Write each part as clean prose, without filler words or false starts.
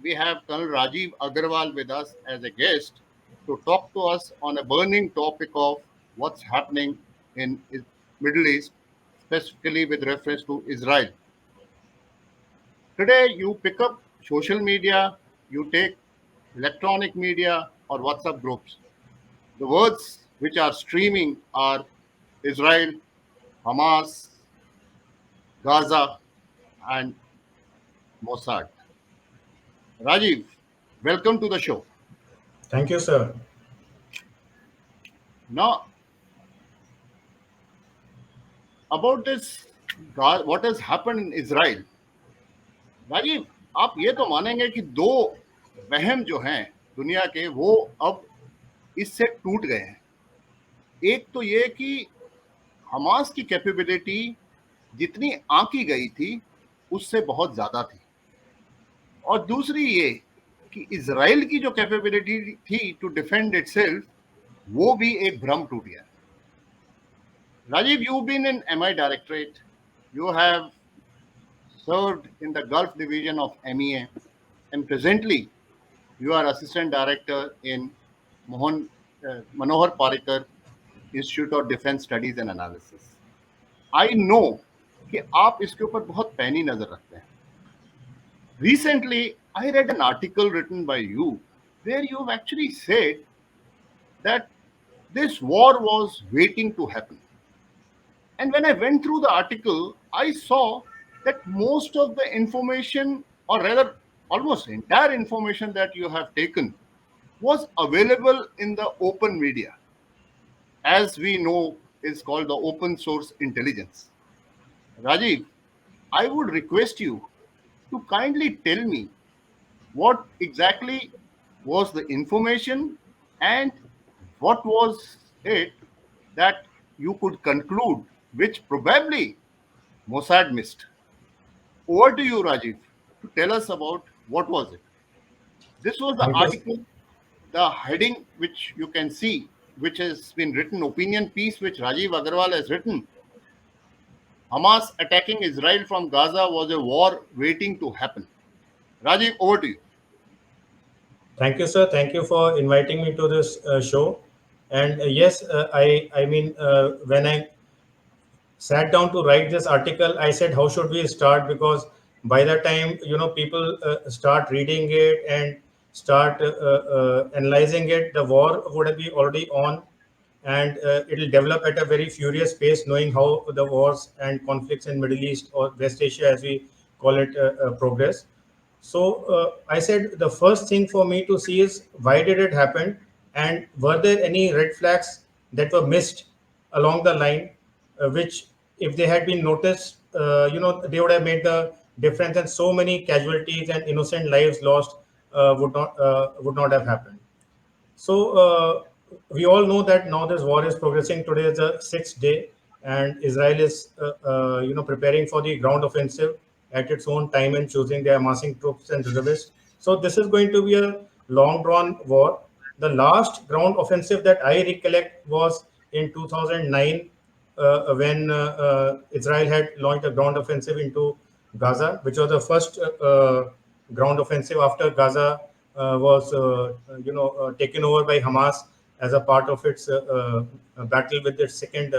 we have Colonel Rajiv Agarwal with us as a guest to talk to us on a burning topic of what's happening in Middle East, specifically with reference to Israel. Today, you pick up social media, you take electronic media or WhatsApp groups. The words which are streaming are Israel, Hamas, Gaza, and MOSSAD. Rajiv, welcome to the show. Thank you, sir. Now, about this, what has happened in Israel, Rajiv आप ये तो मानेंगे कि दो वहम जो हैं दुनिया के वो अब इससे टूट गए हैं। एक तो ये कि हमास की कैपेबिलिटी जितनी आंकी गई थी उससे बहुत ज्यादा थी, और दूसरी ये कि इजराइल की जो कैपेबिलिटी थी टू डिफेंड इटसेल्फ वो भी एक भ्रम टूट गया। Rajiv, you been in MI directorate, you have served in the Gulf division of MEA, and presently you are assistant director in Manohar Parikar Institute of Defense Studies and Analysis. I know कि आप इसके ऊपर बहुत पैनी नजर रखते हैं. Recently, I read an article written by you where you've actually said that this war was waiting to happen. And when I went through the article, I saw that most of the information, or rather, almost entire information that you have taken, was available in the open media, as we know is called the open source intelligence. Rajiv, I would request you to kindly tell me what exactly was the information and what was it that you could conclude, which probably Mossad missed. Over to you, Rajiv, to tell us about what was it. This was the Thank you. article, the heading which you can see, which has been written, opinion piece which Rajiv Agarwal has written. Hamas attacking Israel from Gaza was a war waiting to happen. Rajiv, over to you. Thank you, sir. Thank you for inviting me to this show. And yes, when I sat down to write this article, I said, how should we start? Because by the time people start reading it and start analyzing it, the war would be already on, and it'll develop at a very furious pace, knowing how the wars and conflicts in Middle East or West Asia, as we call it, progress. So I said the first thing for me to see is why did it happen, and were there any red flags that were missed along the line, which if they had been noticed, they would have made the difference, and so many casualties and innocent lives lost would not have happened. So we all know that now this war is progressing. Today is the sixth day, and Israel is, preparing for the ground offensive at its own time and choosing. They are amassing troops and reservists. So this is going to be a long-drawn war. The last ground offensive that I recollect was in 2009, when Israel had launched a ground offensive into Gaza, which was the first ground offensive after Gaza was taken over by Hamas as a part of its battle with its second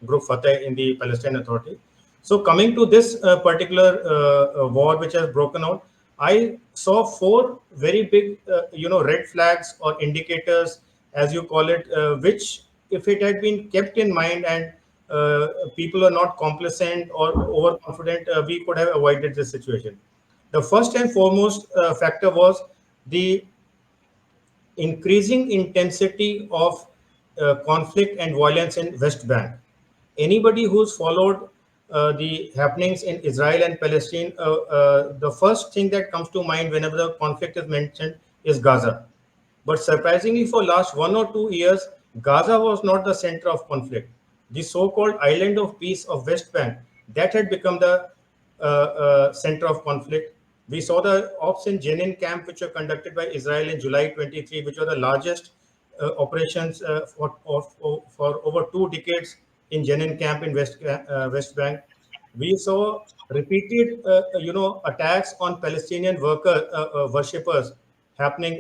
group Fatah in the Palestine Authority. So coming to this particular war which has broken out, I saw four very big, red flags or indicators, as you call it, which, if it had been kept in mind and people are not complacent or overconfident, we could have avoided this situation. The first and foremost factor was the increasing intensity of conflict and violence in West Bank. Anybody who's followed the happenings in Israel and Palestine, the first thing that comes to mind whenever the conflict is mentioned is Gaza. But surprisingly, for last 1 or 2 years, Gaza was not the center of conflict. The so-called island of peace of West Bank, that had become the center of conflict. We saw the ops in Jenin camp, which were conducted by Israel in July 23, which were the largest operations for over 2 decades in Jenin camp in West Bank. We saw repeated, attacks on Palestinian worshippers happening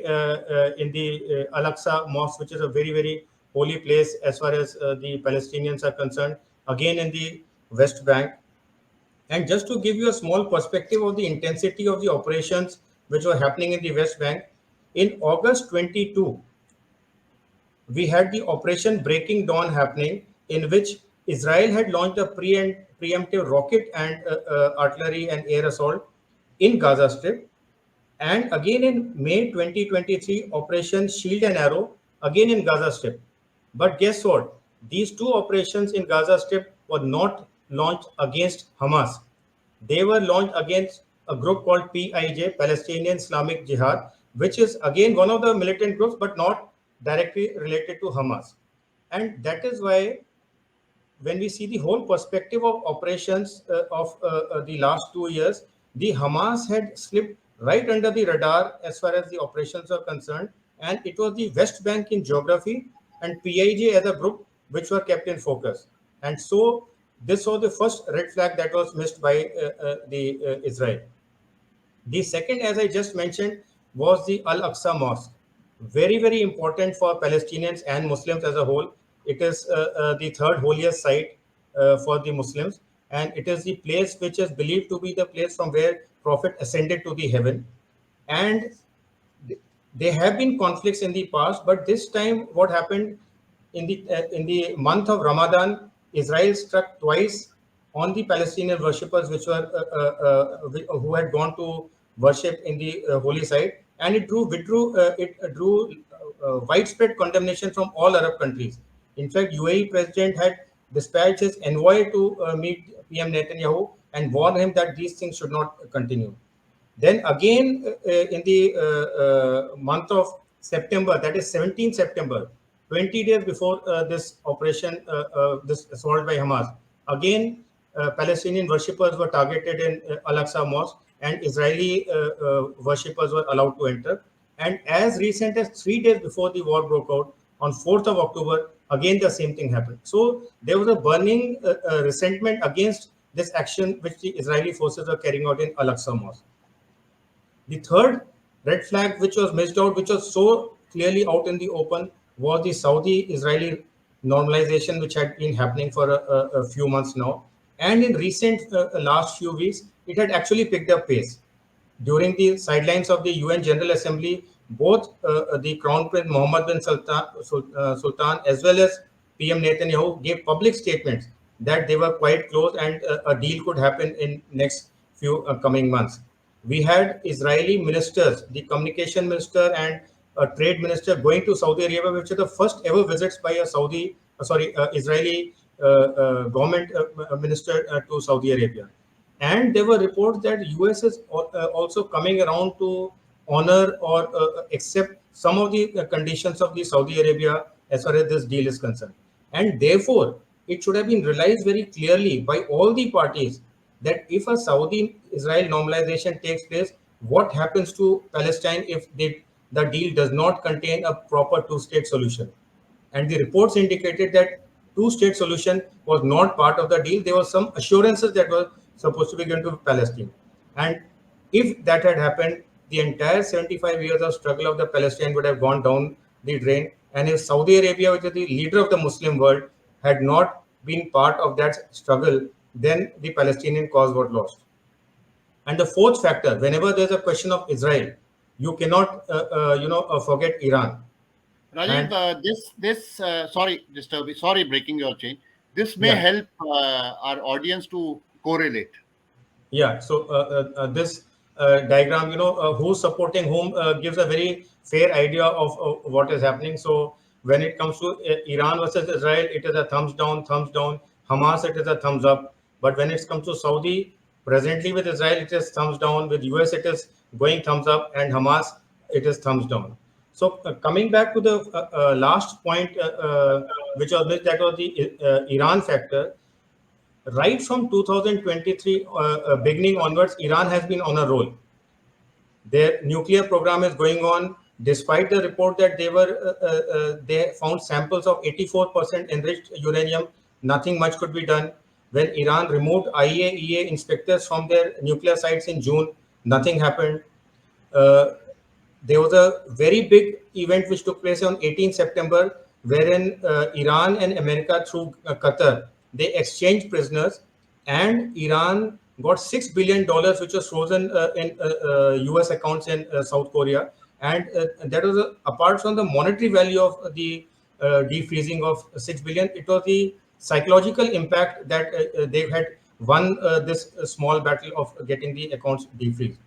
in the Al-Aqsa Mosque, which is a very, very holy place as far as the Palestinians are concerned. Again, in the West Bank. And just to give you a small perspective of the intensity of the operations which were happening in the West Bank, in August 22, we had the Operation Breaking Dawn happening, in which Israel had launched a preemptive rocket and artillery and air assault in Gaza Strip. And again in May 2023, Operation Shield and Arrow, again in Gaza Strip. But guess what? These two operations in Gaza Strip were not launched against Hamas. They were launched against a group called PIJ, Palestinian Islamic Jihad, which is again one of the militant groups, but not directly related to Hamas. And that is why when we see the whole perspective of operations of the last 2 years, the Hamas had slipped right under the radar as far as the operations are concerned, and it was the West Bank in geography and PIJ as a group which were kept in focus. And so this was the first red flag that was missed by the Israel. The second, as I just mentioned, was the Al Aqsa Mosque. Very, very important for Palestinians and Muslims as a whole. It is the third holiest site for the Muslims, and it is the place which is believed to be the place from where Prophet ascended to the heaven. And there have been conflicts in the past, but this time, what happened in the month of Ramadan, Israel struck twice on the Palestinian worshippers, which were who had gone to worship in the holy site, and it drew widespread condemnation from all Arab countries. In fact, UAE president had dispatched his envoy to meet PM Netanyahu and warn him that these things should not continue. Then again, in the month of September, that is 17th September, 20 days before this operation, this assault by Hamas, again, Palestinian worshippers were targeted in Al-Aqsa Mosque, and Israeli worshippers were allowed to enter. And as recent as 3 days before the war broke out, on 4th of October, again the same thing happened. So there was a burning resentment against this action which the Israeli forces were carrying out in Al-Aqsa Mosque. The third red flag, which was missed out, which was so clearly out in the open, was the Saudi-Israeli normalization, which had been happening for a few months now. And in recent last few weeks, it had actually picked up pace. During the sidelines of the UN General Assembly, both the Crown Prince Mohammed bin Sultan as well as PM Netanyahu gave public statements that they were quite close and a deal could happen in next few coming months. We had Israeli ministers, the communication minister and a trade minister going to Saudi Arabia, which are the first ever visits by a Israeli government minister to Saudi Arabia. And there were reports that US is also coming around to honor or accept some of the conditions of the Saudi Arabia as far as this deal is concerned. And therefore, it should have been realized very clearly by all the parties that if a Saudi-Israel normalization takes place, what happens to Palestine if the deal does not contain a proper two-state solution? And the reports indicated that two-state solution was not part of the deal. There were some assurances that were supposed to be given to Palestine. And if that had happened, the entire 75 years of struggle of the Palestine would have gone down the drain. And if Saudi Arabia, which is the leader of the Muslim world, had not been part of that struggle, then the Palestinian cause was lost. And the fourth factor, whenever there's a question of Israel, you cannot, forget Iran. Rajiv, And sorry, sorry, breaking your chain. This may yeah, help our audience to correlate. yeah. So this diagram, who's supporting whom gives a very fair idea of what is happening. So when it comes to Iran versus Israel, it is a thumbs down, thumbs down. Hamas, it is a thumbs up. But when it comes to Saudi, presently with Israel, it is thumbs down. With US, it is going thumbs up, and Hamas, it is thumbs down. So coming back to the last point, which was missed, that was the Iran factor. Right from 2023 beginning onwards, Iran has been on a roll. Their nuclear program is going on, despite the report that they found samples of 84% enriched uranium. Nothing much could be done. When Iran removed IAEA inspectors from their nuclear sites in June, nothing happened. Uh, there was a very big event which took place on 18 September, wherein Iran and America, through Qatar, they exchanged prisoners, and Iran got $6 billion, which was frozen in US accounts in South Korea. And that was apart from the monetary value of the defreezing of 6 billion, it was the psychological impact that they had won this small battle of getting the accounts defreezed.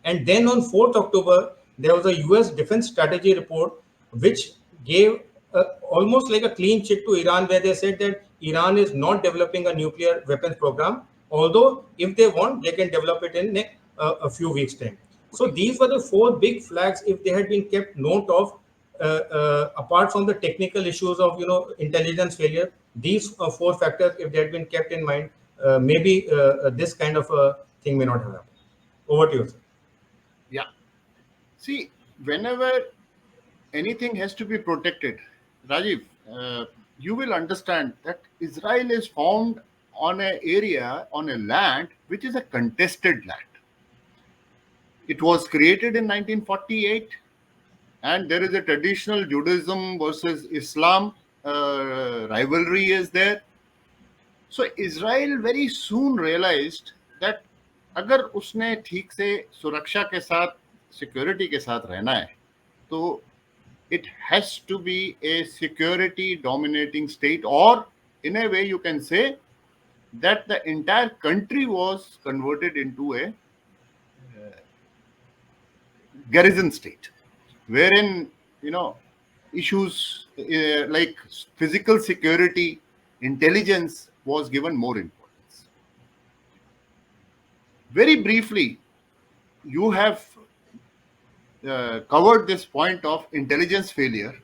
And then on 4th October, there was a US defense strategy report which gave almost like a clean check to Iran, where they said that Iran is not developing a nuclear weapons program, although if they want, they can develop it in a few weeks' time. So Okay. these were the four big flags. If they had been kept note of, apart from the technical issues of intelligence failure, these four factors, if they had been kept in mind, maybe this kind of a thing may not have happened. Over to you, sir. Yeah. See, whenever anything has to be protected, Rajiv, you will understand that Israel is found on an area, on a land which is a contested land. It was created in 1948, and there is a traditional Judaism versus Islam rivalry is there. So Israel very soon realized that अगर उसने ठीक से सुरक्षा के साथ security के साथ रहना है तो it has to be a security dominating state, or in a way you can say that the entire country was converted into a garrison state, wherein issues like physical security, intelligence was given more importance. Very briefly, you have covered this point of intelligence failure.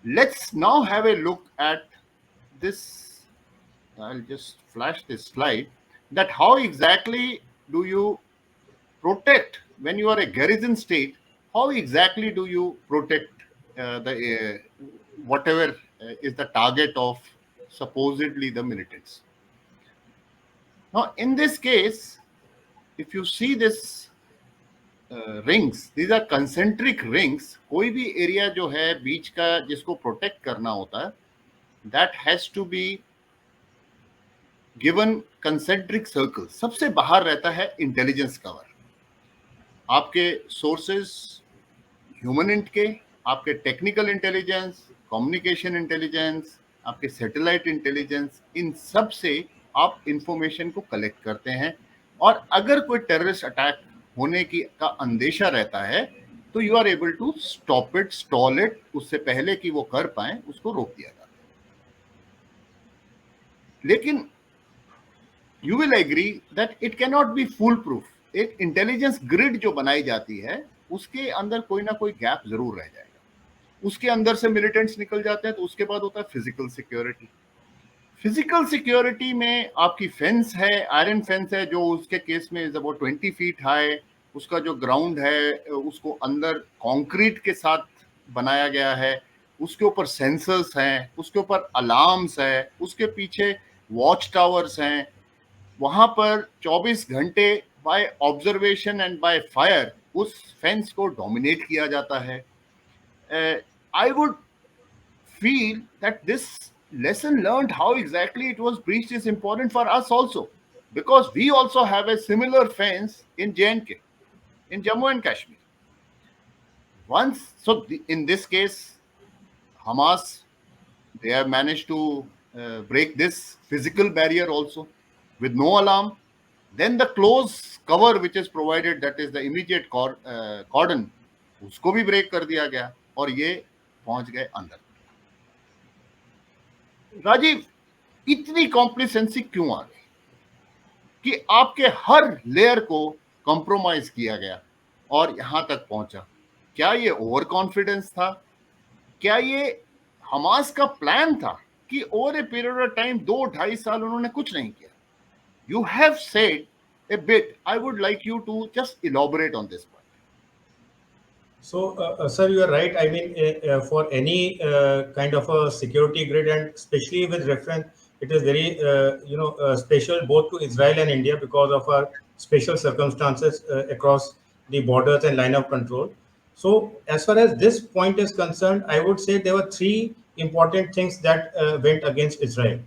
Let's now have a look at this. I'll just flash this slide, that how exactly do you protect when you are a garrison state? How exactly do you protect the whatever is the target of supposedly the militants? Now, in this case, if you see this rings, these are concentric rings, कोई भी area जो है बीच का जिसको protect करना होता है, that has to be given concentric circle. सबसे बाहर रहता है इंटेलिजेंस कवर. आपके सोर्सेस ह्यूमन के, आपके टेक्निकल इंटेलिजेंस, कम्युनिकेशन इंटेलिजेंस, आपके सैटेलाइट इंटेलिजेंस, इन सब से आप इंफॉर्मेशन को कलेक्ट करते हैं. और अगर कोई टेररिस्ट अटैक होने की का अंदेशा रहता है तो you are able to stop it, stall it. उससे पहले कि वो कर पाए उसको रोक दिया जाता है. लेकिन you will agree that it can not be fool proof. एक इंटेलिजेंस ग्रिड जो बनाई जाती है उसके अंदर कोई ना कोई गैप जरूर रह जाएगा. उसके अंदर से मिलिटेंट्स निकल जाते हैं. तो उसके बाद होता है फिजिकल सिक्योरिटी. फिजिकल सिक्योरिटी में आपकी फेंस है, आयरन फेंस है, जो उसके केस में इज अबाउट 20 फीट हाई. उसका जो ग्राउंड है उसको अंदर कंक्रीट के साथ बनाया गया है. उसके ऊपर सेंसर्स हैं, उसके ऊपर अलार्म्स है, उसके पीछे वॉच टावर्स हैं. वहां पर 24 घंटे by observation and by fire उस फेंस को डोमिनेट किया जाता है. I would feel that this lesson learned, how exactly it was breached, is important for us also, because we also have a similar fence in J&K, in Jammu and Kashmir. In this case, Hamas, they have managed to break this physical barrier also with no alarm. Then the close cover which is provided, that is the immediate cordon, उसको भी break कर दिया गया और ये पहुंच गए अंदर. राजीव, इतनी कॉम्प्लिसेंसी क्यों आ गई कि आपके हर लेयर को कॉम्प्रोमाइज किया गया और यहां तक पहुंचा? क्या ये ओवर कॉन्फिडेंस था? क्या ये हमास का प्लान था कि over a period of time 2-2.5 साल उन्होंने कुछ नहीं किया? You have said a bit. I would like you to just elaborate on this point. So, sir, you are right. I mean, for any kind of a security grid, and especially with reference it is very special both to Israel and India because of our special circumstances across the borders and line of control. So, as far as this point is concerned, I would say there were three important things that went against Israel.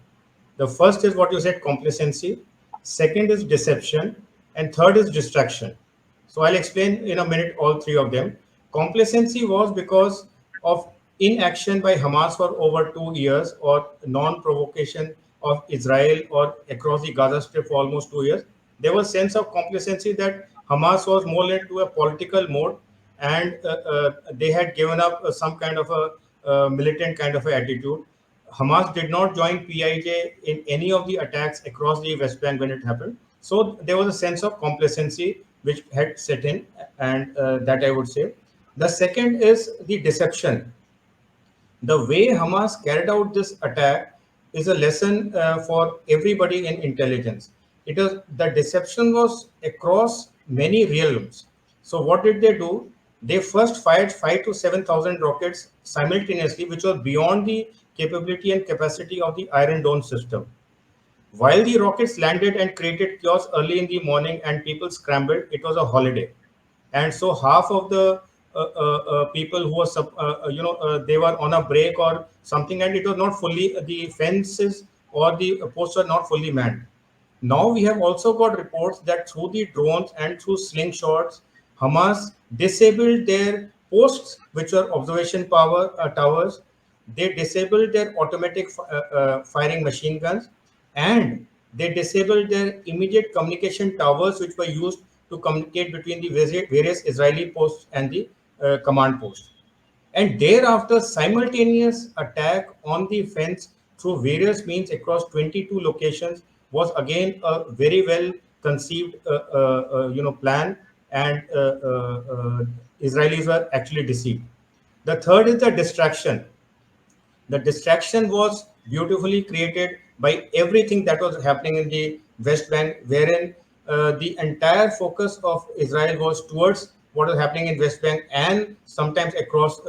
The first is what you said, complacency. Second is deception. And third is distraction. So I'll explain in a minute all three of them. Complacency was because of inaction by Hamas for over 2 years, or non-provocation of Israel or across the Gaza Strip for almost 2 years. There was sense of complacency that Hamas was more into a political mode, and they had given up some kind of a militant kind of a attitude. Hamas did not join PIJ in any of the attacks across the West Bank when it happened. So there was a sense of complacency which had set in, and that I would say. The second is the deception. The way Hamas carried out this attack is a lesson for everybody in intelligence. It was the deception was across many realms. So what did they do? They first fired 5 to 7,000 rockets simultaneously, which was beyond the capability and capacity of the Iron Dome system. While the rockets landed and created chaos early in the morning and people scrambled, it was a holiday. And so half of the people who were, they were on a break or something, and it was not fully, the fences or the posts were not fully manned. Now we have also got reports that through the drones and through slingshots, Hamas disabled their posts, which were observation power towers. They disabled their automatic firing machine guns, and they disabled their immediate communication towers, which were used to communicate between the various Israeli posts and the command post. And thereafter, simultaneous attack on the fence through various means across 22 locations was again a very well conceived plan, and Israelis were actually deceived. The third is the distraction. The distraction was beautifully created by everything that was happening in the West Bank, wherein the entire focus of Israel was towards what was happening in West Bank and sometimes across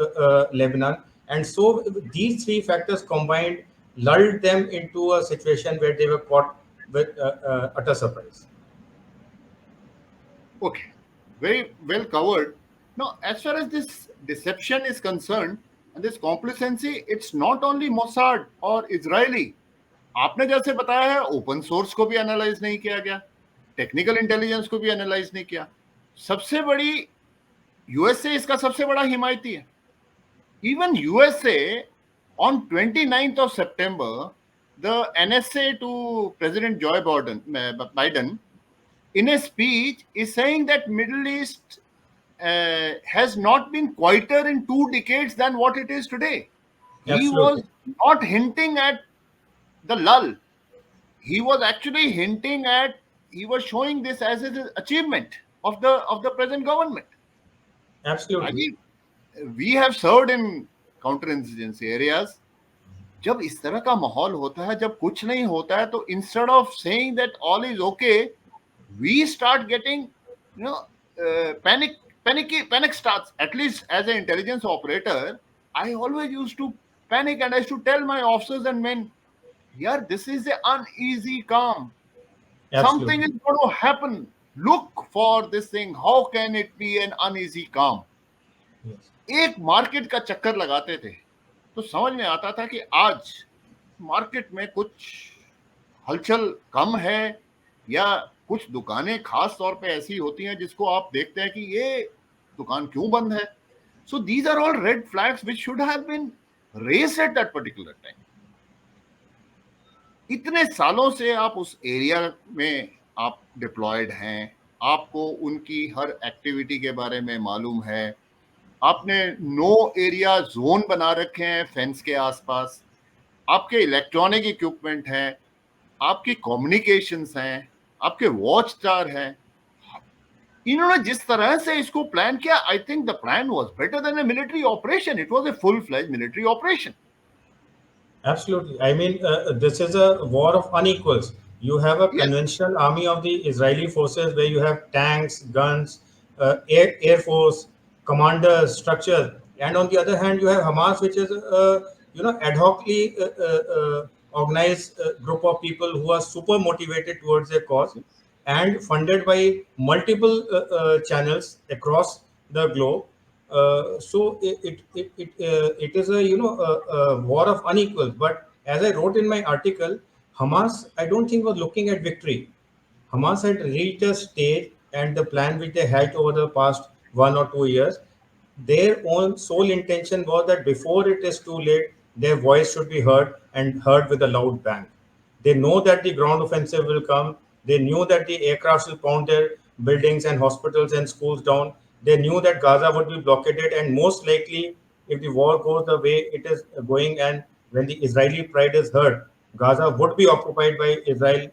Lebanon. And so these three factors combined lulled them into a situation where they were caught with utter surprise. Okay, very well covered. Now, as far as this deception is concerned and this complacency, it's not only Mossad or Israeli. आपने जैसे बताया है, open source को भी analyse नहीं किया गया, technical intelligence को भी एनालाइज नहीं किया. सबसे बड़ी यूएसए इसका सबसे बड़ा हिमायती है. Even USA on 29th of September, the NSA to President Joe Biden, in a speech, is saying that Middle East has not been quieter in 2 decades than what it is today. He was Absolutely. not hinting at the lull. He was actually hinting at, he was showing this as an achievement of the present government. Absolutely. Rajiv, we have served in counter insurgency areas. जब इस तरह का माहौल होता है, जब कुछ नहीं होता है, तो instead of saying that all is okay, we start getting, panic starts. At least as an intelligence operator, I always used to panic, and I used to tell my officers and men, yeah, this is an uneasy calm. Something Absolutely. is going to happen. Look for this thing. How can it be an uneasy calm? Yes. एक market का चक्कर लगाते थे तो समझ में आता था कि आज मार्केट में कुछ हलचल कम है, या कुछ दुकानें खास तौर पे ऐसी होती हैं जिसको आप देखते हैं कि ये दुकान क्यों बंद है. So these are all red flags which should have been raised at that particular time. इतने सालों से आप उस एरिया में आप डिप्लॉयड हैं, आपको उनकी हर एक्टिविटी के बारे में मालूम है, आपने नो एरिया जोन बना रखे हैं फेंस के आसपास, आपके इलेक्ट्रॉनिक इक्विपमेंट हैं, आपकी कम्युनिकेशंस हैं, आपके वॉच टावर हैं. इन्होंने जिस तरह से इसको प्लान किया, I think the plan was better than a military operation. It was a full fledge military operation. Absolutely. I mean, this is a war of unequals. You have a Yes. conventional army of the Israeli forces where you have tanks, guns, air force, commanders, structure, and on the other hand, you have Hamas, which is ad hocly organized group of people who are super motivated towards their cause Yes. and funded by multiple channels across the globe. It is a a war of unequals. But as I wrote in my article, Hamas I don't think was looking at victory. Hamas had reached a stage, and the plan which they had over the past 1 or 2 years, their own sole intention was that before it is too late, their voice should be heard and heard with a loud bang. They know that the ground offensive will come. They knew that the aircrafts will pound their buildings and hospitals and schools down. They knew that Gaza would be blockaded, and most likely, if the war goes the way it is going, and when the Israeli pride is hurt, Gaza would be occupied by Israel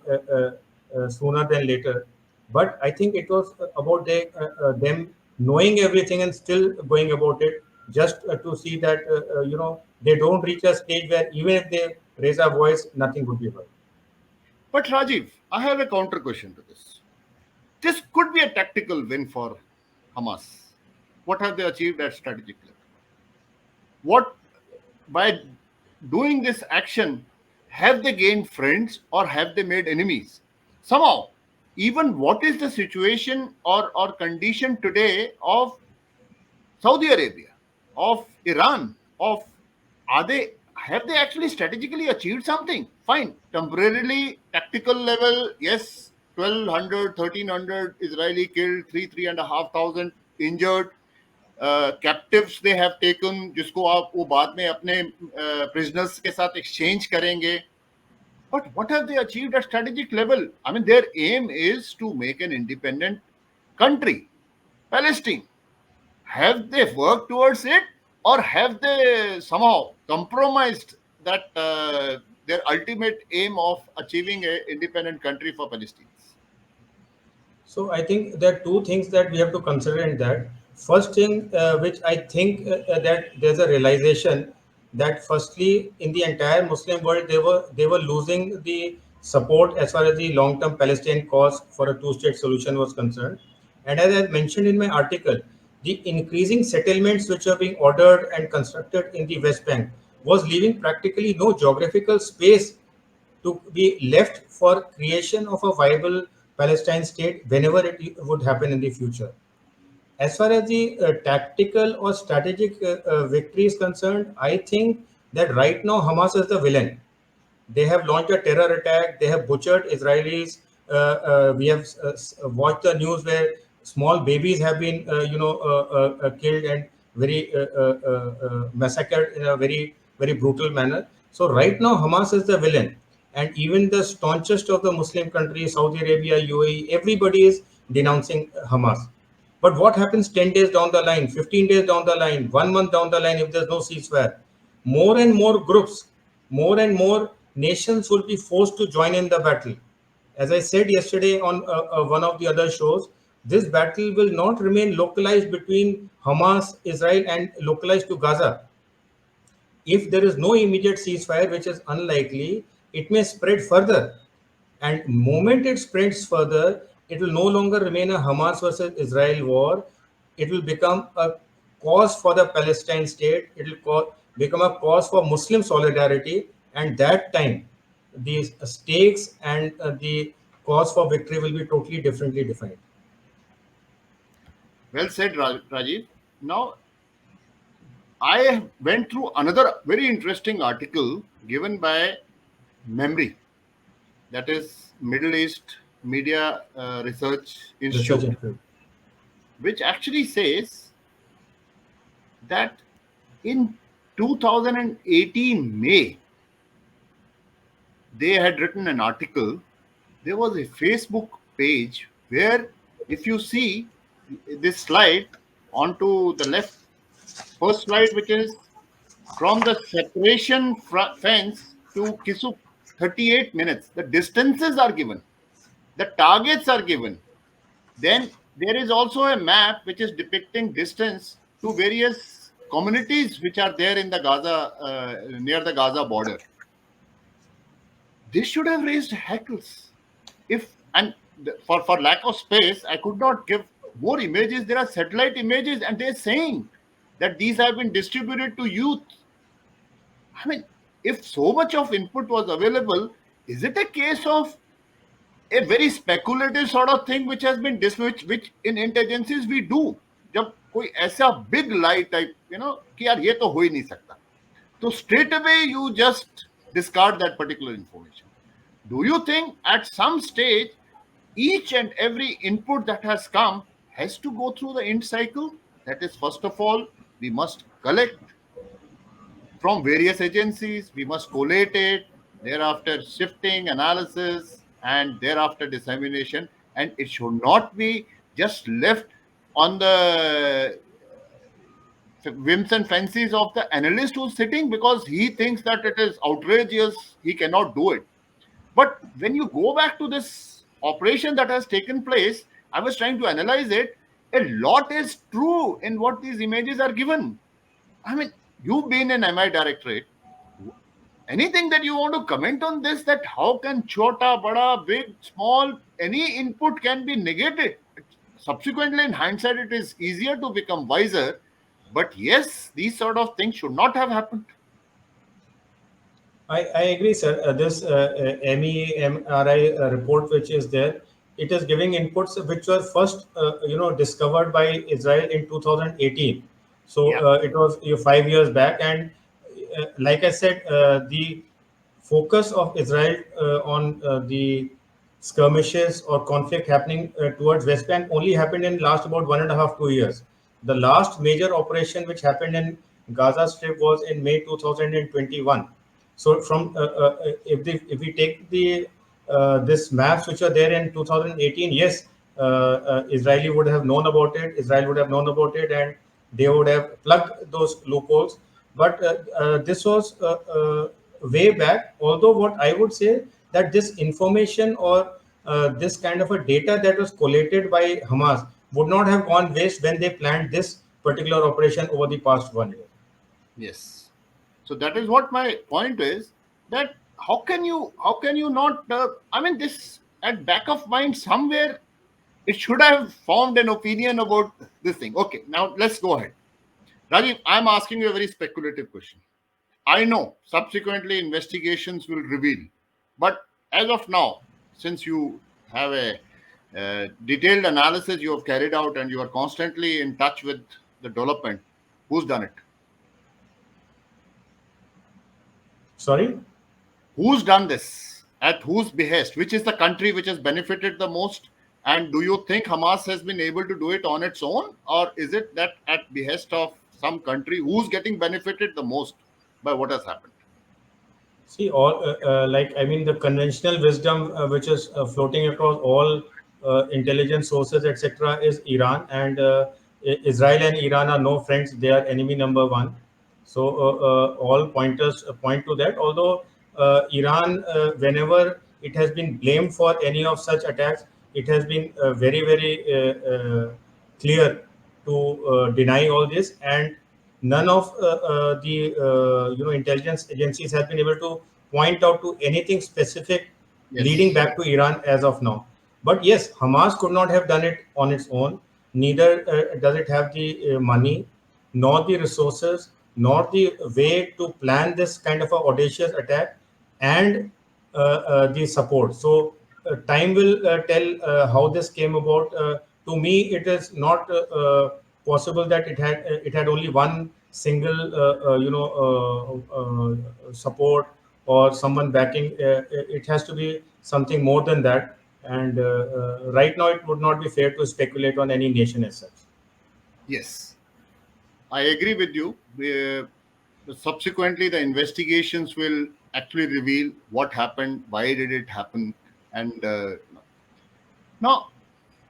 sooner than later. But I think it was about them knowing everything and still going about it, just to see that they don't reach a stage where even if they raise a voice, nothing would be heard. But Rajiv, I have a counter question to this. This could be a tactical win for Hamas. What have they achieved at strategic level? What, by doing this action, have they gained friends or have they made enemies? Somehow, even what is the situation or condition today of Saudi Arabia, of Iran, of, are they, have they actually strategically achieved something? Fine, temporarily, tactical level, yes, 1200, 1300 Israeli killed, 3,500 injured, captives they have taken, जिसको आप वो बाद में अपने prisoners के साथ exchange करेंगे. But what have they achieved at strategic level? I mean, their aim is to make an independent country, Palestine. Have they worked towards it, or have they somehow compromised that their ultimate aim of achieving an independent country for Palestinians? So I think there are two things that we have to consider in that. First thing, which I think that there's a realization that firstly in the entire Muslim world they were losing the support as far as the long-term Palestinian cause for a two-state solution was concerned. And as I mentioned in my article, the increasing settlements which are being ordered and constructed in the West Bank was leaving practically no geographical space to be left for creation of a viable Palestine state whenever it would happen in the future. As far as the tactical or strategic victory is concerned, I think that right now Hamas is the villain. They have launched a terror attack. They have butchered Israelis. We have watched the news where small babies have been, killed and very massacred in a very brutal manner. So right now, Hamas is the villain, and even the staunchest of the Muslim countries, Saudi Arabia, UAE, everybody is denouncing Hamas. But what happens 10 days down the line, 15 days down the line, 1 month down the line, if there's no ceasefire? More and more groups, more and more nations will be forced to join in the battle. As I said yesterday on one of the other shows, this battle will not remain localized between Hamas, Israel, and localized to Gaza. If there is no immediate ceasefire, which is unlikely, it may spread further. And moment it spreads further, it will no longer remain a Hamas versus Israel war. It will become a cause for the Palestine state. It will become a cause for Muslim solidarity. And that time, the stakes and the cause for victory will be totally differently defined. Well said, Rajiv. Now, I went through another very interesting article given by Memory, that is Middle East Media Research Research Institute, and which actually says that in 2018 May, they had written an article. There was a Facebook page where, if you see this slide onto the left, first slide, which is from the separation fence to Kisuk, 38 minutes. The distances are given, the targets are given. Then there is also a map which is depicting distance to various communities which are there in the Gaza, near the Gaza border. This should have raised hackles. If, and for lack of space, I could not give more images. There are satellite images, and they're saying that these have been distributed to youth. I mean, if so much of input was available, is it a case of a very speculative sort of thing which has been dismissed, which in intelligences we do? जब कोई ऐसा big lie type, कि यार ये तो हो ही नहीं सकता, तो straight away you just discard that particular information. Do you think at some stage each and every input that has come has to go through the int cycle? That is, first of all, we must collect from various agencies, we must collate it, thereafter shifting, analysis, and thereafter dissemination. And it should not be just left on the whims and fancies of the analyst who's sitting because he thinks that it is outrageous, he cannot do it. But when you go back to this operation that has taken place, I was trying to analyze it. A lot is true in what these images are given. I mean, you've been in MI directorate. Anything that you want to comment on this? That how can chota, bada, big, small, any input can be negated? Subsequently, in hindsight, it is easier to become wiser. But yes, these sort of things should not have happened. I agree, sir. This MEMRI report, which is there, it is giving inputs which were first, discovered by Israel in 2018. So Yeah. it was 5 years back, and like I said, the focus of Israel on the skirmishes or conflict happening towards West Bank only happened in last about 1.5 2 years. The last major operation which happened in Gaza Strip was in May 2021. So from if we take the this maps which are there in 2018, yes, Israeli would have known about it. Israel would have known about it, and they would have plugged those loopholes. But this was way back. Although what I would say that this information or this kind of a data that was collated by Hamas would not have gone waste when they planned this particular operation over the past 1 year. Yes. So that is what my point is, that how can you not, I mean, this at back of mind somewhere it should have formed an opinion about this thing. Okay, now let's go ahead. Rajiv, I'm asking you a very speculative question. I know subsequently investigations will reveal, but as of now, since you have a detailed analysis you have carried out and you are constantly in touch with the development, who's done it? Sorry. Who's done this? At whose behest? Which is the country which has benefited the most? And do you think Hamas has been able to do it on its own? Or is it that at behest of some country who's getting benefited the most by what has happened? See, all like I mean, the conventional wisdom which is floating across all intelligence sources, etc., is Iran, and Israel and Iran are no friends; they are enemy number one. So all pointers point to that. Although Iran, whenever it has been blamed for any of such attacks, it has been very, very clear to deny all this, and none of the intelligence agencies have been able to point out to anything specific leading Yes. back to Iran as of now. But yes, Hamas could not have done it on its own. Neither does it have the money, nor the resources, nor the way to plan this kind of a audacious attack, and the support. So time will tell how this came about. To me, it is not possible that it had only one single support or someone backing. It has to be something more than that. And right now, it would not be fair to speculate on any nation as such. Yes. I agree with you. Subsequently, the investigations will actually reveal what happened, why did it happen, and now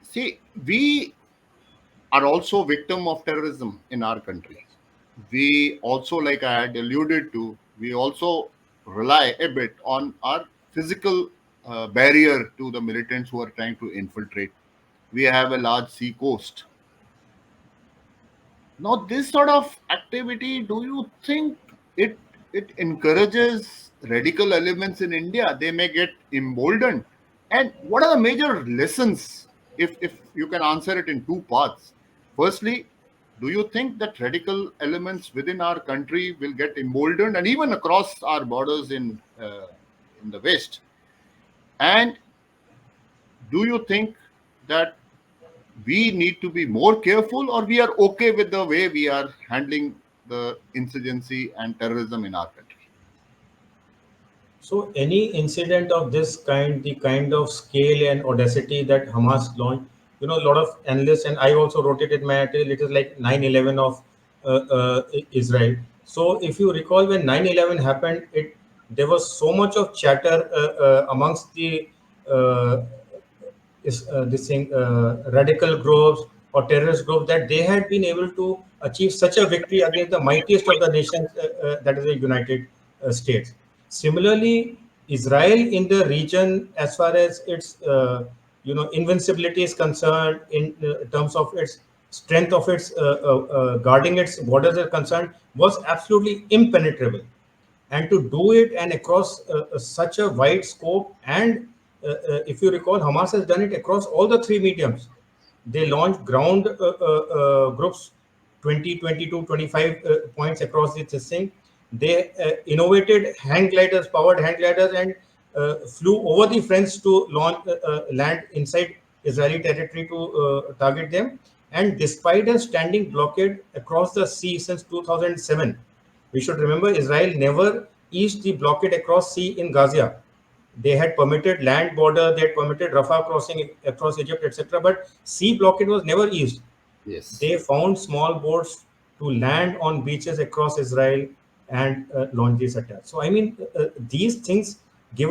see, we are also victim of terrorism in our country. We also, like I had alluded to, we also rely a bit on our physical barrier to the militants who are trying to infiltrate. We have a large sea coast. Now, this sort of activity, do you think it encourages radical elements in India? They may get emboldened. And what are the major lessons, if you can answer it in two parts? Firstly, do you think that radical elements within our country will get emboldened and even across our borders in the West? And do you think that we need to be more careful, or we are okay with the way we are handling the insurgency and terrorism in our country? So any incident of this kind, the kind of scale and audacity that Hamas launched, a lot of analysts, and I also wrote it in my article, it is like 9/11 of Israel. So if you recall, when 9/11 happened, there was so much of chatter amongst the uh, this thing, radical groups or terrorist groups, that they had been able to achieve such a victory against the mightiest of the nations, that is the United States. Similarly, Israel in the region, as far as its invincibility is concerned, in terms of its strength of its guarding its borders are concerned, was absolutely impenetrable. And to do it and across such a wide scope, and if you recall, Hamas has done it across all the three mediums. They launched ground groups, 20, 22, 25 points across this thing. They innovated hang gliders, powered hang gliders, and flew over the fence to launch land inside Israeli territory to target them. And despite a standing blockade across the sea since 2007, we should remember Israel never eased the blockade across sea in Gaza. They had permitted land border, they had permitted Rafah crossing across Egypt, etc. But sea blockade was never eased. Yes. They found small boats to land on beaches across Israel and launch these attacks. So I mean, these things give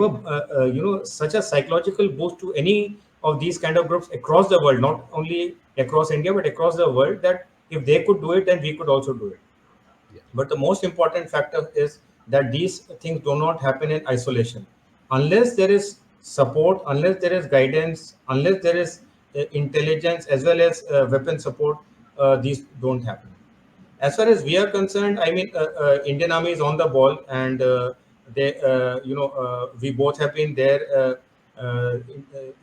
such a psychological boost to any of these kind of groups across the world, not only across India but across the world. That if they could do it, then we could also do it. Yeah. But the most important factor is that these things do not happen in isolation. Unless there is support, unless there is guidance, unless there is intelligence as well as weapon support, these don't happen. As far as we are concerned, I mean, Indian Army is on the ball, and we both have been there.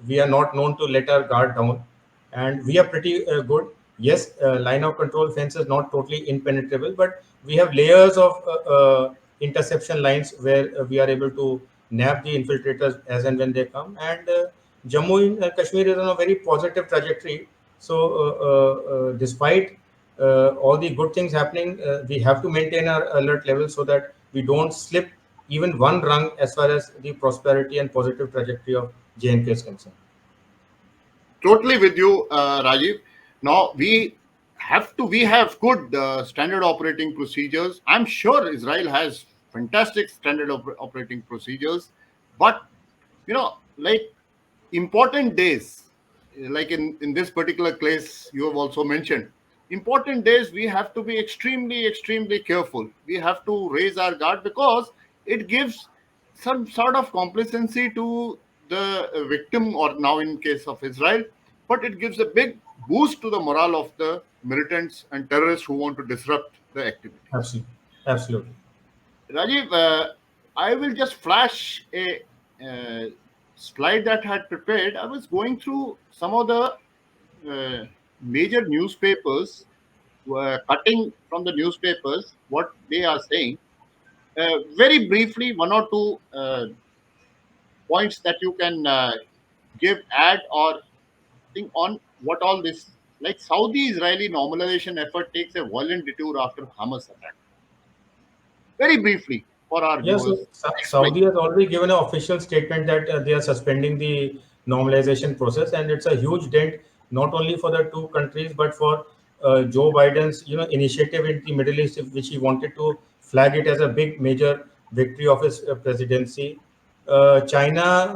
We are not known to let our guard down, and we are pretty good. Yes, line of control fence is not totally impenetrable, but we have layers of interception lines where we are able to nab the infiltrators as and when they come. And Jammu and Kashmir is on a very positive trajectory. So, despite all the good things happening, we have to maintain our alert level so that we don't slip even one rung as far as the prosperity and positive trajectory of JNK is concerned. Totally with you, Rajiv. Now we have good standard operating procedures. I'm sure Israel has fantastic standard operating procedures, but like important days, like in this particular case you have also mentioned, important days we have to be extremely careful. We have to raise our guard because it gives some sort of complacency to the victim, or now in case of Israel, but it gives a big boost to the morale of the militants and terrorists who want to disrupt the activities. Absolutely. Absolutely. Rajiv, I will just flash a slide that I had prepared. I was going through some of the major newspapers, cutting from the newspapers what they are saying. Very briefly, one or two points that you can give, add, or think on what all this, like Saudi Israeli normalization effort takes a violent detour after Hamas attack. Very briefly for our Yes, viewers, explain. Saudi has already given an official statement that they are suspending the normalization process, and it's a huge dent not only for the two countries but for Joe Biden's initiative in the Middle East, which he wanted to flag it as a big major victory of his presidency. China,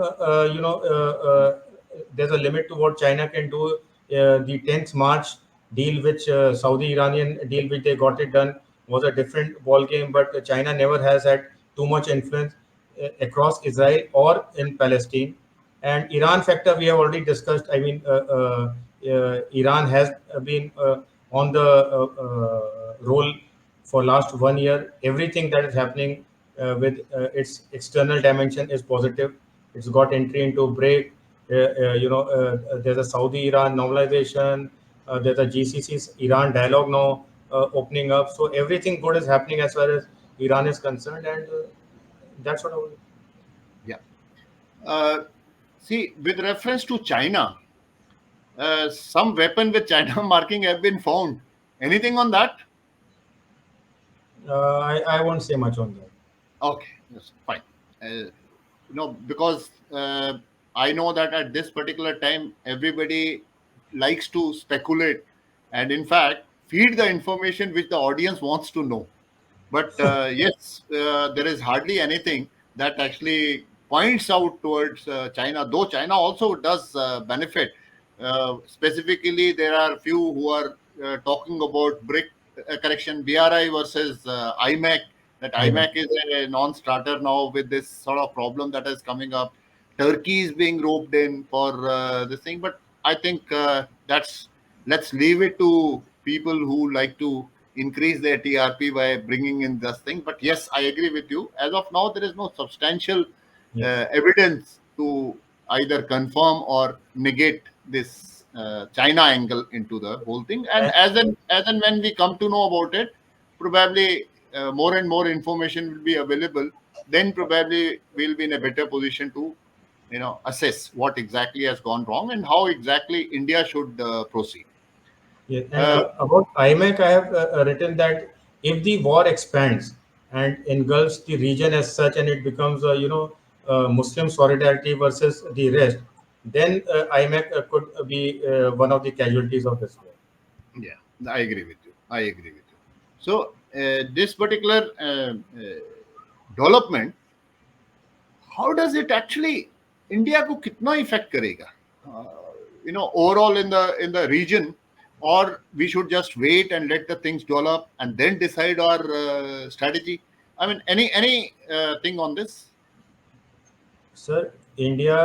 there's a limit to what China can do. The 10th March deal, which Saudi Iranian deal, which they got it done, was a different ball game. But China never has had too much influence across Israel or in Palestine. And Iran factor we have already discussed. I mean, Iran has been on the roll for last 1 year. Everything that is happening with its external dimension is positive. It's got entry into break. There's a Saudi Iran normalization. There's a GCC's Iran dialogue now opening up. So everything good is happening as far as Iran is concerned, and that's what I would. Yeah. Uh, See, with reference to China, some weapon with China marking have been found. Anything on that? I won't say much on that. Okay, yes, fine. Because I know that at this particular time, everybody likes to speculate and, in fact, feed the information which the audience wants to know. But yes, there is hardly anything that actually points out towards China, though China also does benefit. Specifically, there are few who are talking about BRI versus IMAC. That I mean, IMAC is a non-starter now with this sort of problem that is coming up. Turkey is being roped in for this thing, but I think let's leave it to people who like to increase their TRP by bringing in this thing. But yes, I agree with you. As of now, there is no substantial yes, evidence to either confirm or negate this China angle into the whole thing. And and, as and when we come to know about it, probably more and more information will be available. Then probably we'll be in a better position to assess what exactly has gone wrong and how exactly India should proceed. yeah, and Uh, about IMEC, I have written that if the war expands and engulfs the region as such, and it becomes Muslim solidarity versus the rest, then IMEC could be one of the casualties of this war. Yeah, I agree with you. I agree with you. So this particular development, how does it actually India को कितना effect करेगा? Overall in the region, or we should just wait and let the things develop and then decide our strategy. I mean, any thing on this? Sir, India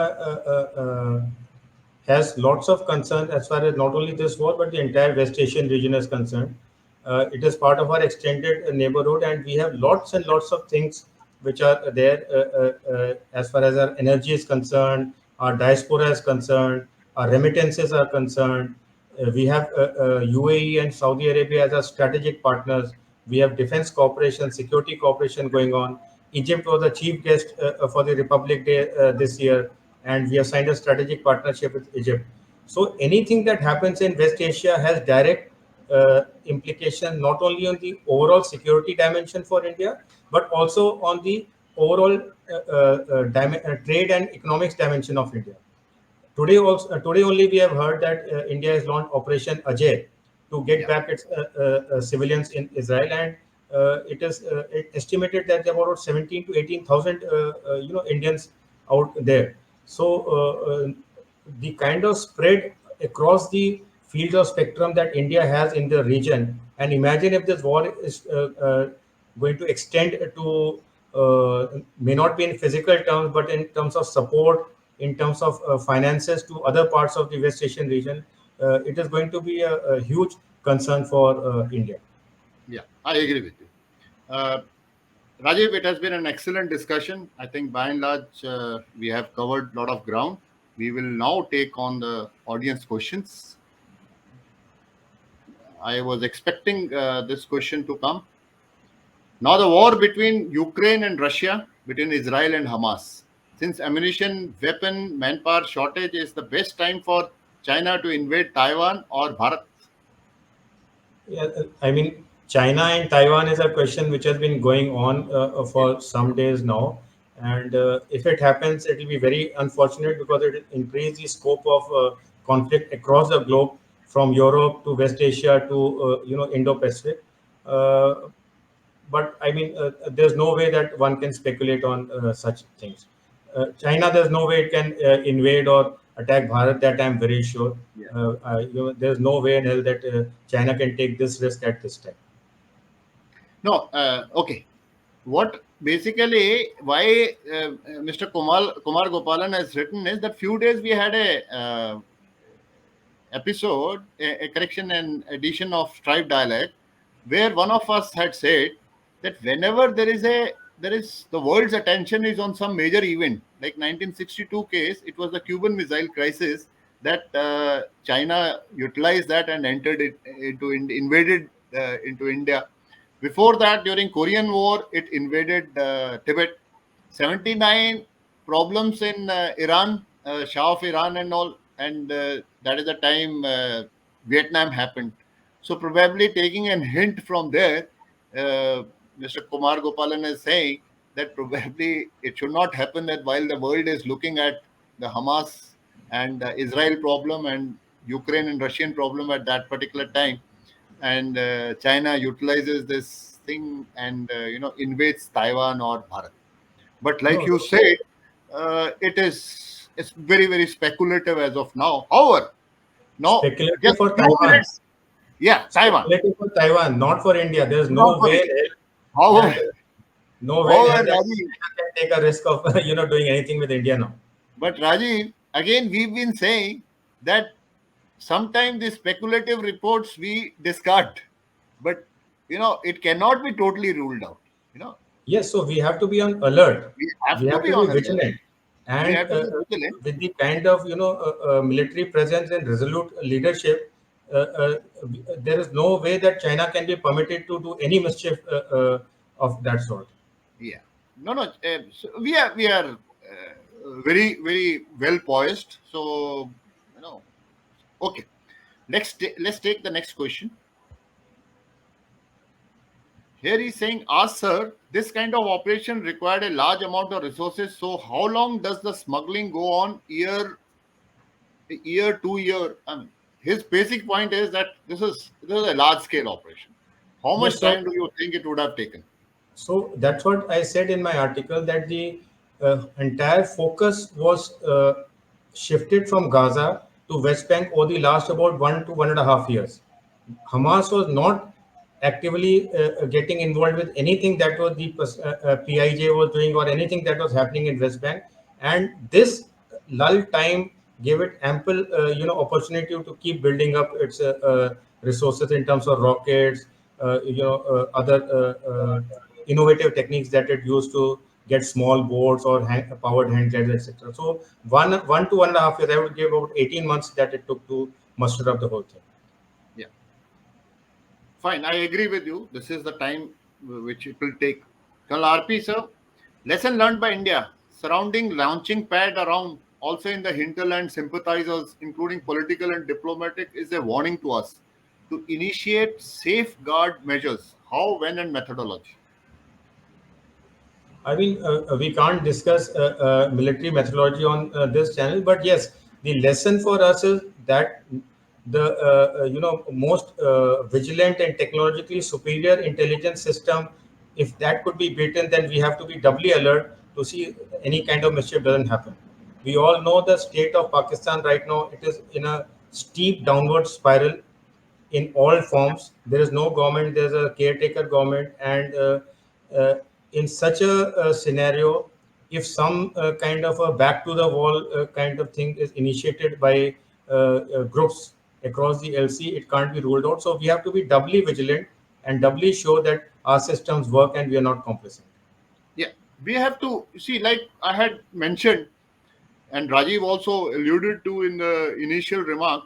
has lots of concerns as far as not only this war but the entire West Asian region is concerned. It is part of our extended neighborhood, and we have lots and lots of things which are there as far as our energy is concerned, our diaspora is concerned, our remittances are concerned. We have UAE and Saudi Arabia as our strategic partners. We have defense cooperation, security cooperation going on. Egypt was the chief guest for the Republic Day this year, and we have signed a strategic partnership with Egypt. So anything that happens in West Asia has direct implication not only on the overall security dimension for India, but also on the overall trade and economics dimension of India. Today only we have heard that India has launched Operation Ajay to get Yeah, back its civilians in Israel, and it is estimated that there are about 17 to 18,000 Indians out there. So the kind of spread across the field of spectrum that India has in the region, and imagine if this war is going to extend to may not be in physical terms, but in terms of support, in terms of finances to other parts of the West Asian region, it is going to be a huge concern for India. yeah, I agree with you. Uh, Rajiv, it has been an excellent discussion. I think by and large, we have covered a lot of ground. We will now take on the audience questions. I was expecting this question to come. Now, the war between Ukraine and Russia, between Israel and Hamas. Since ammunition, weapon, manpower shortage is the best time for China to invade Taiwan or Bharat. Yeah, I mean, China and Taiwan is a question which has been going on Yeah, for some days now. And if it happens, it will be very unfortunate because it will increase the scope of conflict across the globe, from Europe to West Asia to Indo-Pacific. Uh, but I mean, there's no way that one can speculate on such things. China, there's no way it can invade or attack Bharat. That I'm very sure. yeah. There's no way in hell that China can take this risk at this time. No, okay. What basically why Mr. Kumar Gopalan has written is that few days we had a episode, a correction and edition of Stripe Dialect, where one of us had said that whenever there is the world's attention is on some major event, like 1962 case, it was the Cuban Missile Crisis. that China utilized that and entered it into invaded into India. Before that, during Korean War, it invaded Tibet. 79 problems in Iran, Shah of Iran and all, and that is the time Vietnam happened. So probably taking a hint from there, uh, Mr. Kumar Gopalan is saying that probably it should not happen that while the world is looking at the Hamas and Israel problem and Ukraine and Russian problem at that particular time, and China utilizes this thing and invades Taiwan or Bharat. But like No, you said, it's very very speculative as of now. However, now speculative just for few Taiwan. minutes, yeah, Taiwan, Speculative for Taiwan, not for India. There is not no for way it. in hell However, that no way in hell however, that Rajiv, China can take a risk of doing anything with India now. but Rajiv, again we've been saying that sometimes the speculative reports we discard, but it cannot be totally ruled out. You know, Yes, so we have to be on alert. we have We to have be to be on alert. vigilant, We and have to be vigilant. with the kind of military presence and resolute leadership, there is no way that China can be permitted to do any mischief of that sort. Yeah. No, no. So we are very very well poised. So you know. Okay. Let's take the next question. Here he's saying, "Ask sir, this kind of operation required a large amount of resources. So how long does the smuggling go on? Year, 2 year? I mean, his basic point is that this is a large scale operation. How Yes, much so time do you think it would have taken?" So that's what I said in my article, that the entire focus was shifted from Gaza to West Bank over the last about 1 to 1.5 years. Hamas was not actively getting involved with anything that was the PIJ was doing or anything that was happening in West Bank, and this lull time gave it ample opportunity to keep building up its resources in terms of rockets, other innovative techniques that it used to get small boats or powered hand gliders, etc. So one to 1.5 years, I would give about 18 months that it took to muster up the whole thing. Yeah. Fine, I agree with you. This is the time which it will take. Colonel RP, sir, lesson learned by India. Surrounding launching pad around, also in the hinterland, sympathizers, including political and diplomatic, is a warning to us to initiate safeguard measures. How, when, and methodology. I mean, we can't discuss military methodology on this channel, but yes, the lesson for us is that the most vigilant and technologically superior intelligence system, if that could be beaten, then we have to be doubly alert to see any kind of mischief doesn't happen. We all know the state of Pakistan right now; it is in a steep downward spiral in all forms. There is no government, there's a caretaker government, and in such a scenario, if some kind of a back to the wall kind of thing is initiated by groups across the LC, it can't be ruled out. So we have to be doubly vigilant and doubly sure that our systems work and we are not complacent. Yeah, we have to see, like I had mentioned, and Rajiv also alluded to in the initial remark,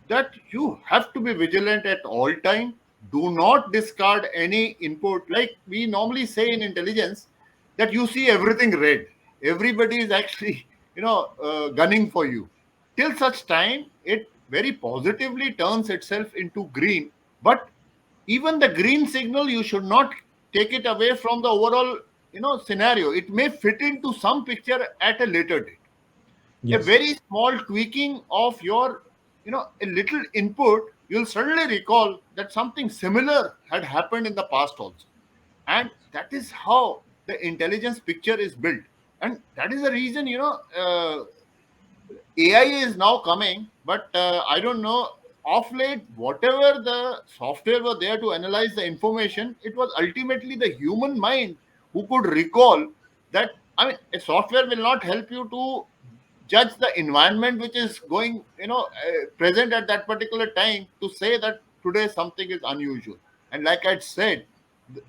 that you have to be vigilant at all time. Do not discard any input. Like we normally say in intelligence, that you see everything red. Everybody is actually gunning for you. Till such time it very positively turns itself into green. But even the green signal, you should not take it away from the overall scenario. It may fit into some picture at a later date. A Yes. very small tweaking of your a little input, you'll suddenly recall that something similar had happened in the past also. And that is how the intelligence picture is built. And that is the reason AI is now coming, but I don't know. Of late, whatever the software were there to analyze the information, it was ultimately the human mind who could recall that. I mean, a software will not help you to judge the environment which is going, present at that particular time to say that today something is unusual. And like I said,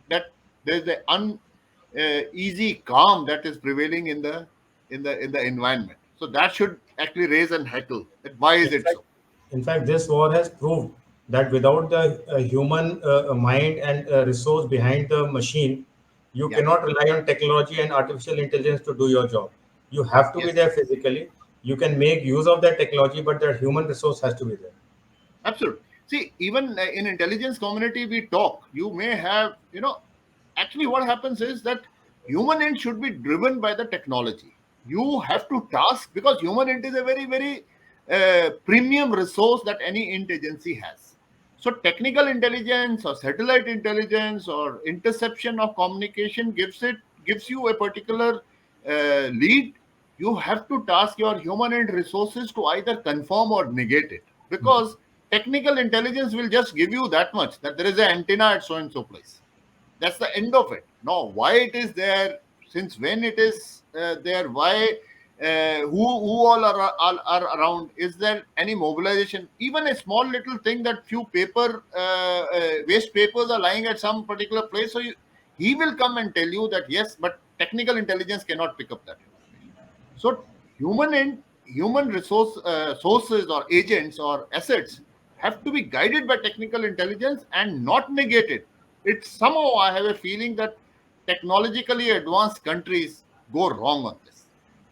that there's the easy calm that is prevailing in the environment. So that should actually raise and heckle that why is In it fact, so? in fact, this war has proved that without the human mind and resource behind the machine, you Yeah. cannot rely on technology and artificial intelligence to do your job. You have to be Yes. there physically. You can make use of that technology, but that human resource has to be there. Absolutely. See, even in intelligence community, we talk. You may have, actually what happens is that human end should be driven by the technology. You have to task because human end is a very, very premium resource that any int agency has. So technical intelligence or satellite intelligence or interception of communication gives you a particular lead. You have to task your human end resources to either confirm or negate it, because technical intelligence will just give you that much, that there is an antenna at so and so place. That's the end of it. No, why it is there, since when it is there, why, who all are around, is there any mobilization, even a small little thing that few paper waste papers are lying at some particular place, so he will come and tell you that yes, but technical intelligence cannot pick up that information. So human resource sources or agents or assets have to be guided by technical intelligence and not negated. It's somehow, I have a feeling that technologically advanced countries go wrong on this.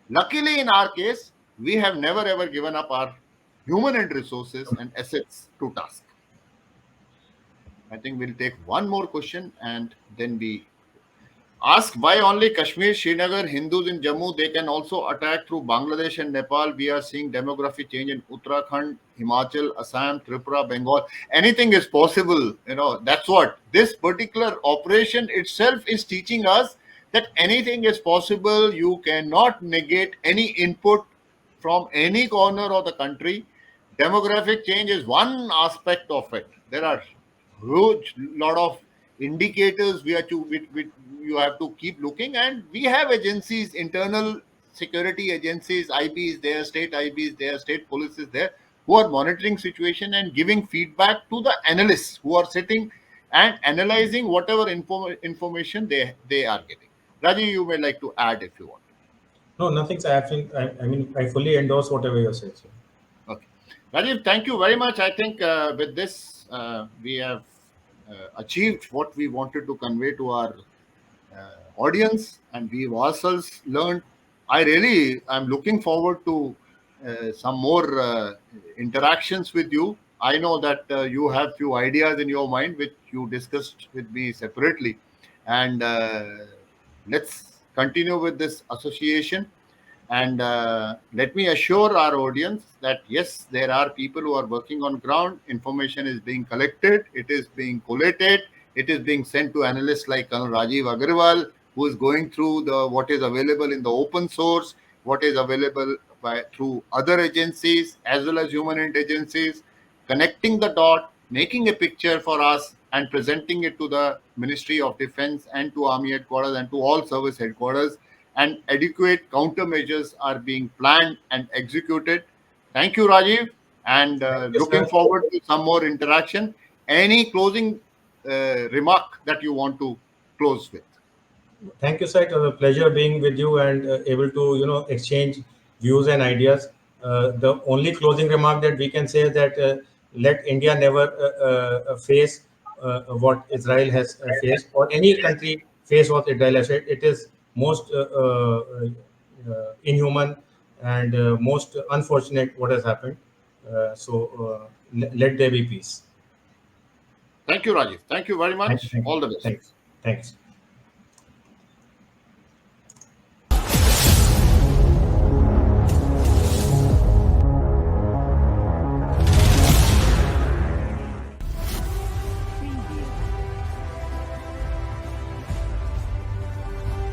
Luckily, in our case, we have never ever given up our human and resources and assets to task. I think we'll take one more question and then we ask why only Kashmir, Srinagar, Hindus in Jammu, they can also attack through Bangladesh and Nepal. We are seeing demographic change in Uttarakhand, Himachal, Assam, Tripura, Bengal. Anything is possible. That's what this particular operation itself is teaching us, that anything is possible. You cannot negate any input from any corner of the country. Demographic change is one aspect of it. There are huge lot of indicators we are to you have to keep looking, and we have agencies, internal security agencies, IBs there, state IBs there, state polices there, who are monitoring situation and giving feedback to the analysts who are sitting and analyzing whatever information they are getting. Raji, you may like to add if you want. No, nothing's happening. I mean, I fully endorse whatever you said. So. Okay. Rajiv, thank you very much. I think with this, we have achieved what we wanted to convey to our audience, and we've ourselves learned. I'm looking forward to some more interactions with you. I know that you have few ideas in your mind which you discussed with me separately, and let's continue with this association. And let me assure our audience that yes, there are people who are working on ground. Information is being collected, it is being collated, it is being sent to analysts like Colonel Rajiv Agarwal, who is going through the what is available in the open source, what is available through other agencies as well as human agencies, connecting the dot, making a picture for us, and presenting it to the Ministry of Defense and to Army headquarters and to all service headquarters, and adequate countermeasures are being planned and executed. Thank you, Rajiv, and Thank you, looking sir. forward to some more interaction. Any closing remark that you want to close with? Thank you, sir. It was a pleasure being with you and able to, exchange views and ideas. The only closing remark that we can say is that let India never face what Israel has faced, or any country face what Israel has faced. It is most inhuman and most unfortunate what has happened. Let there be peace. Thank you, Rajiv. Thank you very much. Thank you. All the best. Thanks. Thanks.